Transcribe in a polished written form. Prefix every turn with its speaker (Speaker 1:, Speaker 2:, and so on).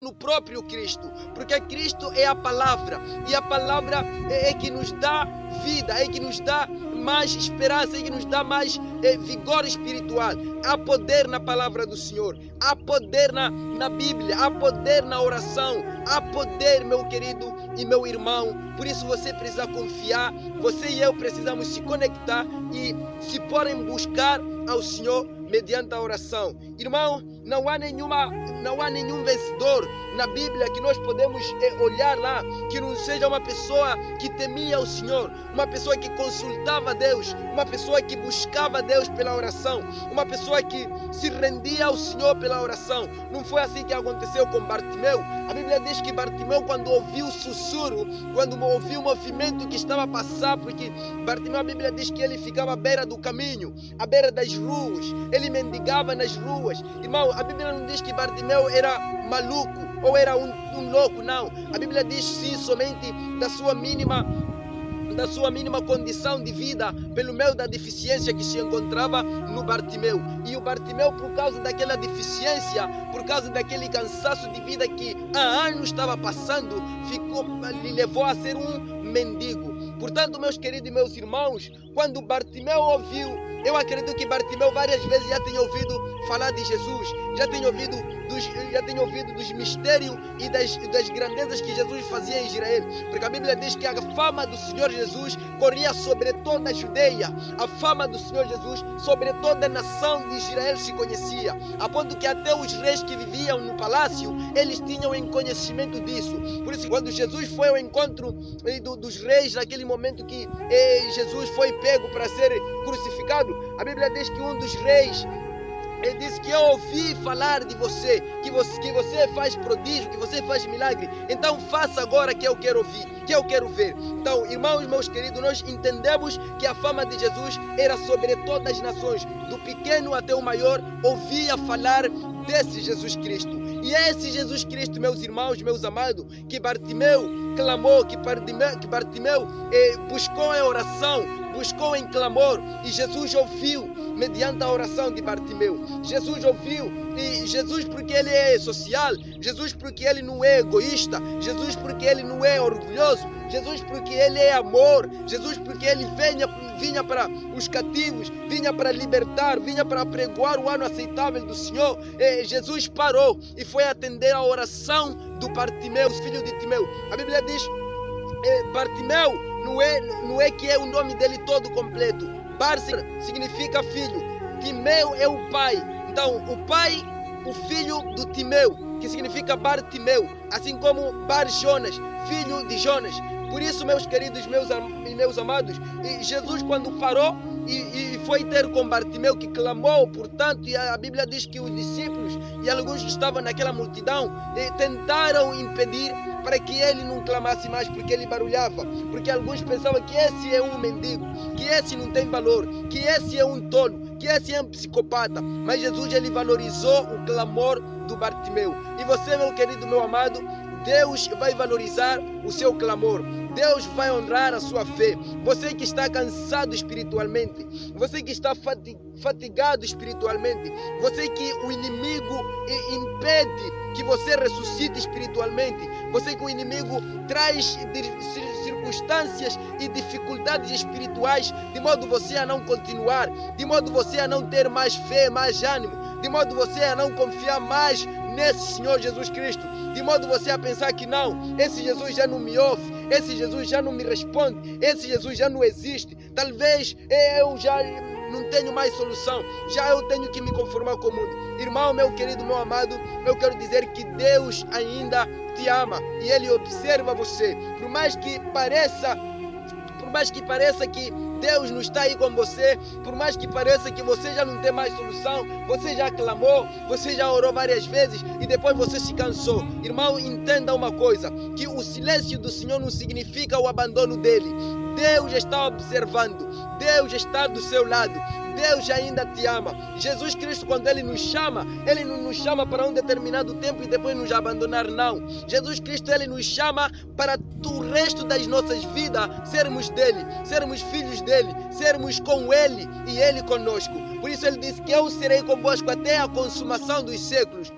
Speaker 1: no próprio Cristo, porque Cristo é a palavra, e a palavra é que nos dá vida, é que nos dá mais esperança, é que nos dá mais vigor espiritual. Há poder na palavra do Senhor, há poder na Bíblia, há poder na oração, há poder, meu querido e meu irmão. Por isso você precisa confiar, você e eu precisamos se conectar e se pôr em buscar ao Senhor mediante a oração. Irmão, não há nenhum vencedor na Bíblia que nós podemos olhar lá, que não seja uma pessoa que temia o Senhor, uma pessoa que consultava Deus, uma pessoa que buscava Deus pela oração, uma pessoa que se rendia ao Senhor pela oração. Não foi assim que aconteceu com Bartimeu. A Bíblia diz que Bartimeu, quando ouviu o sussurro, quando ouviu o movimento que estava a passar, porque Bartimeu, a Bíblia diz que ele ficava à beira do caminho, à beira das ruas, ele mendigava nas ruas. Irmão, a Bíblia não diz que Bartimeu era maluco ou era um louco, não. A Bíblia diz sim somente da sua mínima condição de vida, pelo meio da deficiência que se encontrava no Bartimeu. E o Bartimeu, por causa daquela deficiência, por causa daquele cansaço de vida que há anos estava passando, lhe levou a ser um mendigo. Portanto, meus queridos e meus irmãos, quando Bartimeu ouviu, eu acredito que Bartimeu várias vezes já tinha ouvido falar de Jesus, já tinha ouvido dos mistérios e das grandezas que Jesus fazia em Israel, porque a Bíblia diz que a fama do Senhor Jesus corria sobre toda a Judeia, a fama do Senhor Jesus sobre toda a nação de Israel se conhecia, a ponto que até os reis que viviam no palácio, eles tinham em conhecimento disso. Por isso, quando Jesus foi ao encontro dos reis, naquele momento que Jesus foi pego para ser crucificado, a Bíblia diz que um dos reis, ele disse que eu ouvi falar de você, que você faz prodígio, que você faz milagre. Então faça agora que eu quero ouvir, que eu quero ver. Então, irmãos, meus queridos, nós entendemos que a fama de Jesus era sobre todas as nações, do pequeno até o maior, ouvia falar desse Jesus Cristo. E é esse Jesus Cristo, meus irmãos, meus amados, que Bartimeu clamou, que Bartimeu buscou em oração, buscou em clamor, e Jesus ouviu mediante a oração de Bartimeu. Jesus ouviu, e Jesus porque ele é social, Jesus porque ele não é egoísta, Jesus porque ele não é orgulhoso, Jesus porque ele é amor, Jesus porque ele vinha para os cativos, vinha para libertar, vinha para pregoar o ano aceitável do Senhor. Jesus parou e foi atender a oração do Bartimeu, filho de Timeu. A Bíblia diz, Bartimeu não é que é o nome dele todo completo. Bar significa filho, Timeu é o pai. Então o pai, o filho do Timeu, que significa Bartimeu, assim como Bar Jonas, filho de Jonas. Por isso, meus queridos e meus amados, Jesus quando parou e foi ter com Bartimeu, que clamou, portanto, e a Bíblia diz que os discípulos e alguns que estavam naquela multidão tentaram impedir para que ele não clamasse mais, porque ele barulhava, porque alguns pensavam que esse é um mendigo, que esse não tem valor, que esse é um tolo, que esse é um psicopata. Mas Jesus, ele valorizou o clamor do Bartimeu. E você, meu querido, meu amado, Deus vai valorizar o seu clamor. Deus vai honrar a sua fé. Você que está cansado espiritualmente, você que está fatigado espiritualmente, você que o inimigo impede que você ressuscite espiritualmente, você que o inimigo traz circunstâncias e dificuldades espirituais, de modo você a não continuar, de modo você a não ter mais fé, mais ânimo, de modo você a não confiar mais nesse Senhor Jesus Cristo, de modo você a pensar que não, esse Jesus já não me ouve, esse Jesus já não me responde, esse Jesus já não existe, talvez eu já não tenho mais solução, já eu tenho que me conformar com o mundo. Irmão, meu querido, meu amado, eu quero dizer que Deus ainda te ama e Ele observa você, por mais que pareça que Deus não está aí com você, por mais que pareça que você já não tem mais solução, você já clamou, você já orou várias vezes e depois você se cansou. Irmão, entenda uma coisa, que o silêncio do Senhor não significa o abandono dele. Deus está observando, Deus está do seu lado, Deus ainda te ama. Jesus Cristo, quando Ele nos chama, Ele não nos chama para um determinado tempo e depois nos abandonar, não. Jesus Cristo, Ele nos chama para o resto das nossas vidas sermos dEle, sermos filhos dEle, sermos com Ele e Ele conosco. Por isso Ele disse que eu serei convosco até a consumação dos séculos.